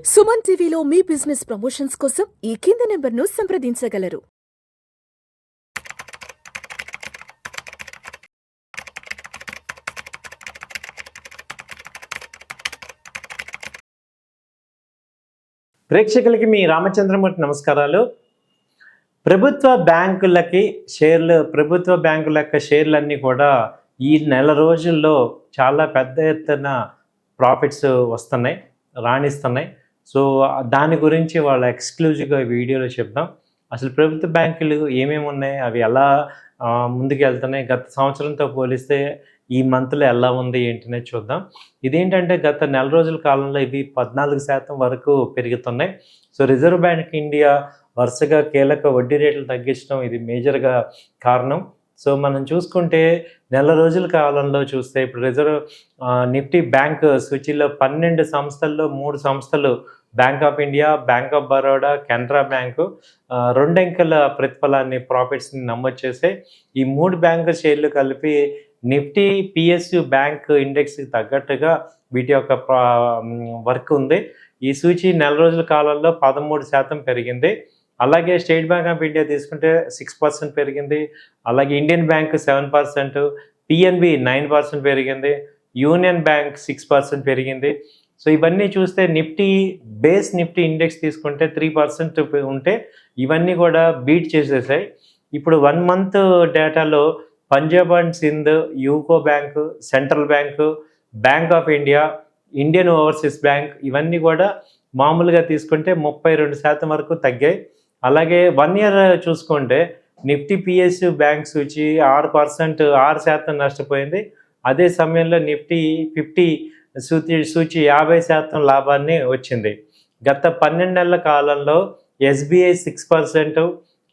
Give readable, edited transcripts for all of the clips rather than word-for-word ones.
సుమన్ టీవీలో మీ business promotions కోసం ఈ కింది నెంబర్ను సంప్రదించగలరు. ప్రేక్షకులకి మీ రామచంద్రమూర్తి నమస్కారాలు. ప్రభుత్వ బ్యాంకుల యొక్క షేర్లన్నీ కూడా ఈ నెల రోజుల్లో చాలా పెద్ద ఎత్తున ప్రాఫిట్స్ వస్తున్నాయి, రాణిస్తున్నాయి. సో దాని గురించి వాళ్ళ ఎక్స్క్లూజివ్గా వీడియోలో చెప్దాం. అసలు ప్రభుత్వ బ్యాంకులు ఏమేమి ఉన్నాయి, అవి ఎలా ముందుకు వెళ్తున్నాయి, గత సంవత్సరంతో పోలిస్తే ఈ మంత్లో ఎలా ఉంది ఏంటనే చూద్దాం. ఇదేంటంటే గత నెల రోజుల కాలంలో ఇవి 14% వరకు పెరుగుతున్నాయి. సో రిజర్వ్ బ్యాంక్ ఇండియా వరుసగా కీలక వడ్డీ రేట్లు తగ్గించడం ఇది మేజర్గా కారణం. సో మనం చూసుకుంటే నెల రోజుల కాలంలో చూస్తే ఇప్పుడు నిఫ్టీ బ్యాంక్ సూచీలో 12 సంస్థల్లో 3 సంస్థలు bank of India, bank of Baroda, Canara bank 2 అంకెల ప్రతిఫలాన్ని ప్రాఫిట్స్ని నమోదు చేసే ఈ 3 బ్యాంకు షేర్లు కలిపి నిఫ్టీ పిఎస్యు బ్యాంక్ ఇండెక్స్కి తగ్గట్టుగా వీటి యొక్క వర్క్ ఉంది. ఈ సూచి నెల రోజుల కాలంలో 13% పెరిగింది. అలాగే స్టేట్ బ్యాంక్ ఆఫ్ ఇండియా తీసుకుంటే 6% పెరిగింది. అలాగే ఇండియన్ బ్యాంక్ 7%, పిఎన్బి 9% పెరిగింది, యూనియన్ బ్యాంక్ 6% పెరిగింది. సో ఇవన్నీ చూస్తే నిఫ్టీ ఇండెక్స్ తీసుకుంటే 3% ఉంటే ఇవన్నీ కూడా బీట్ చేసేసాయి. ఇప్పుడు 1 మంత్ డేటాలో Punjab and Sindh, UCO bank, central bank, bank of India, Indian overseas bank ఇవన్నీ కూడా మామూలుగా తీసుకుంటే 32% వరకు తగ్గాయి. అలాగే 1 ఇయర్ చూసుకుంటే నిఫ్టీ పిఎస్యు బ్యాంక్ సూచి 6% నష్టపోయింది. అదే సమయంలో నిఫ్టీ 50 సూచి 50% లాభాన్ని వచ్చింది. గత 12 నెలల కాలంలో ఎస్బీఐ 6%,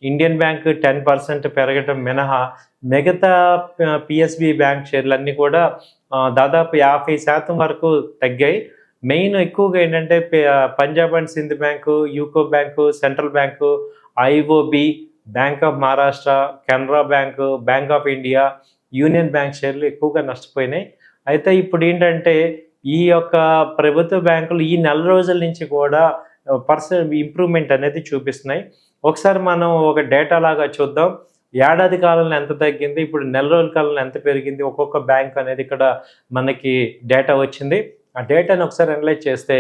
ఇండియన్ బ్యాంక్ 10% పెరగటం మినహా మిగతా పిఎస్బి బ్యాంక్ షేర్లన్నీ కూడా దాదాపు 50% వరకు తగ్గాయి. మెయిన్ ఎక్కువగా ఏంటంటే Punjab and Sindh bank, UCO bank, central bank, IOB, bank of Maharashtra, Canara bank, bank of India, union bank షేర్లు ఎక్కువగా నష్టపోయినాయి. అయితే ఇప్పుడు ఏంటంటే ఈ యొక్క ప్రభుత్వ బ్యాంకులు ఈ నెల రోజుల నుంచి కూడా ఇంప్రూవ్మెంట్ అనేది చూపిస్తున్నాయి. ఒకసారి మనం ఒక డేటా లాగా చూద్దాం. ఏడాది కాలంలో ఎంత తగ్గింది, ఇప్పుడు నెల రోజుల కాలంలో ఎంత పెరిగింది, ఒక్కొక్క బ్యాంక్ అనేది ఇక్కడ మనకి డేటా వచ్చింది. ఆ డేటాను ఒకసారి అనలైజ్ చేస్తే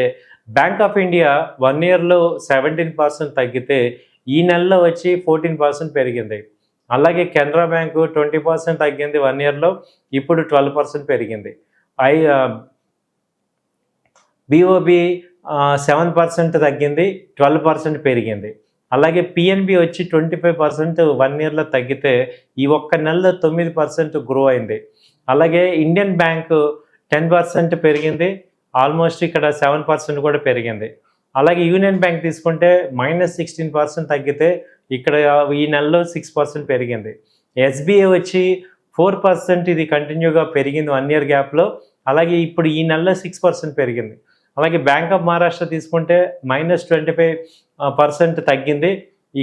బ్యాంక్ ఆఫ్ ఇండియా 1 ఇయర్లో 17% తగ్గితే ఈ నెలలో వచ్చి 14% పెరిగింది. అలాగే కెనరా బ్యాంకు 20% తగ్గింది 1 ఇయర్లో, ఇప్పుడు 12% పెరిగింది. బిఓబి 7% తగ్గింది, 12% పెరిగింది. అలాగే పిఎన్బి వచ్చి 25% 1 ఇయర్లో తగ్గితే ఈ ఒక్క నెలలో 9% గ్రో అయింది. అలాగే ఇండియన్ బ్యాంకు 10% పెరిగింది, ఆల్మోస్ట్ ఇక్కడ 7% కూడా పెరిగింది. అలాగే యూనియన్ బ్యాంక్ తీసుకుంటే -16% తగ్గితే ఇక్కడ ఈ నెలలో 6% పెరిగింది. ఎస్బీఐ వచ్చి 4% ఇది కంటిన్యూగా పెరిగింది 1 ఇయర్ గ్యాప్లో. అలాగే ఇప్పుడు ఈ నెలలో 6% పెరిగింది. అలాగే బ్యాంక్ ఆఫ్ మహారాష్ట్ర తీసుకుంటే -25% తగ్గింది,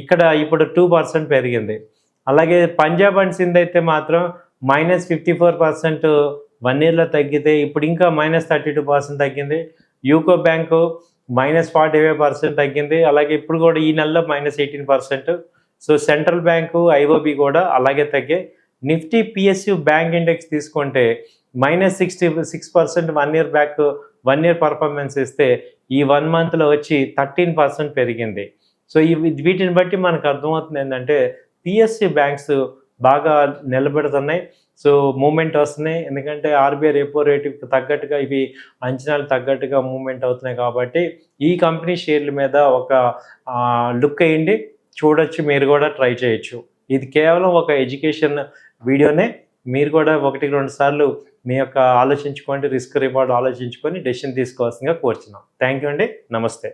ఇక్కడ ఇప్పుడు 2% పెరిగింది. అలాగే పంజాబ్ అండ్ సింధ్ అయితే మాత్రం -54% 1 ఇయర్లో తగ్గితే ఇప్పుడు ఇంకా -32% తగ్గింది. యూకో బ్యాంకు -45% తగ్గింది. అలాగే ఇప్పుడు కూడా ఈ నెలలో -18%. సో సెంట్రల్ బ్యాంకు, ఐఓబి కూడా అలాగే తగ్గాయి. నిఫ్టీ పిఎస్యు బ్యాంక్ ఇండెక్స్ తీసుకుంటే -66% 1 ఇయర్ పర్ఫార్మెన్స్ ఇస్తే ఈ 1 మంత్లో వచ్చి 13% పెరిగింది. సో వీటిని బట్టి మనకు అర్థమవుతుంది ఏంటంటే పిఎస్యు బ్యాంక్స్ బాగా నిలబెడుతున్నాయి. సో మూమెంట్ వస్తున్నాయి, ఎందుకంటే ఆర్బీఐ రెపో రేటుకి తగ్గట్టుగా ఇవి అంచనాలు తగ్గట్టుగా మూమెంట్ అవుతున్నాయి. కాబట్టి ఈ కంపెనీ షేర్ల మీద ఒక లుక్ వేయండి, చూడొచ్చు, మీరు కూడా ట్రై చేయొచ్చు. ఇది కేవలం ఒక ఎడ్యుకేషన్ వీడియోనే. మీరు కూడా 1-2 సార్లు మీ యొక్క ఆలోచించుకోండి, రిస్క్ రివార్డ్ ఆలోచించుకొని డెసిషన్ తీసుకోవాల్సిందిగా కోరుచున్నాం. థ్యాంక్ యూ అండి, నమస్తే.